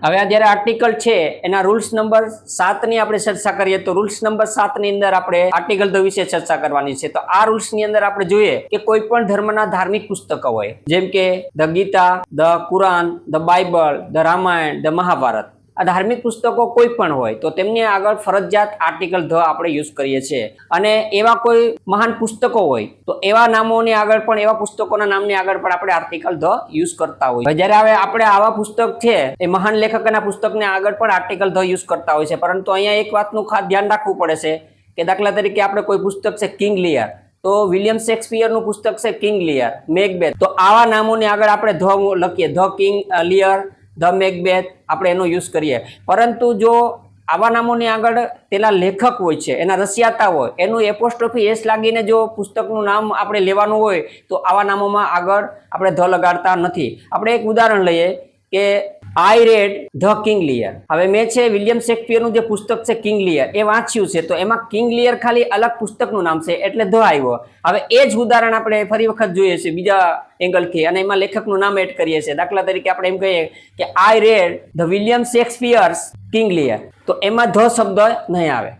હવે આ જ્યારે આર્ટિકલ છે એના રૂલ્સ નંબર 7 ની આપણે ચર્ચા કરીએ તો રૂલ્સ નંબર 7 ની અંદર આપણે આર્ટિકલ ધ વિશે ચર્ચા કરવાની છે। તો આ રૂલ્સ ની અંદર આપણે જોઈએ કે કોઈ પણ ધર્મના ધાર્મિક પુસ્તકો હોય જેમ કે the Gita, the Quran, the Bible, the Ramayana, the Mahabharata, આ ધાર્મિક પુસ્તકો કોઈ પણ હોય તો તેમની આગળ ફરજિયાત આર્ટિકલ ધ આપણે યુઝ કરીએ છીએ। અને એવા કોઈ મહાન પુસ્તકો હોય તો એવા નામોની આગળ પણ એવા પુસ્તકોના નામની આગળ પણ આપણે આર્ટિકલ ધ યુઝ કરતા હોય। જ્યારે હવે આપણે આવા પુસ્તક છે એ મહાન લેખકના પુસ્તકને આગળ પણ આર્ટિકલ ધ યુઝ કરતા હોય છે, પરંતુ અહીંયા એક વાતનું ખાસ ધ્યાન રાખવું પડે છે કે દાખલા તરીકે આપણે કોઈ પુસ્તક છે કિંગ લિયર, તો વિલિયમ શેક્સપિયરનું પુસ્તક છે કિંગ લિયર, મેકબેથ, તો આવા નામોની આગળ આપણે ધ લખીએ, ધ કિંગ લિયર, ધ મેકબેથ, આપણે એનો યુઝ કરીએ। પરંતુ જો આવા નામોની આગળ પેલા લેખક હોય છે, એના રચયિતા હોય, એનું એપોસ્ટ્રોફી એસ લાગીને જો પુસ્તકનું નામ આપણે લેવાનું હોય તો આવા નામોમાં આગળ આપણે ધ લગાડતા નથી। આપણે એક ઉદાહરણ લઈએ કે આઈ રેડ ધ કિંગ લિયર। હવે મેં છે વિલિયમ શેક્સપિયરનું જે પુસ્તક છે કિંગ લિયર એ વાંચ્યું છે, તો એમાં કિંગ લિયર ખાલી અલગ પુસ્તકનું નામ છે એટલે ધ આવ્યો। હવે એ જ ઉદાહરણ આપણે ફરી વખત જોઈએ છે બીજા એંગલથી અને એમાં લેખકનું નામ એડ કરીએ છીએ। દાખલા તરીકે આપણે એમ કહીએ કે આઈ રેડ ધ વિલિયમ શેક્સપિયર્સ કિંગ લિયર, તો એમાં ધ શબ્દ નહીં આવે।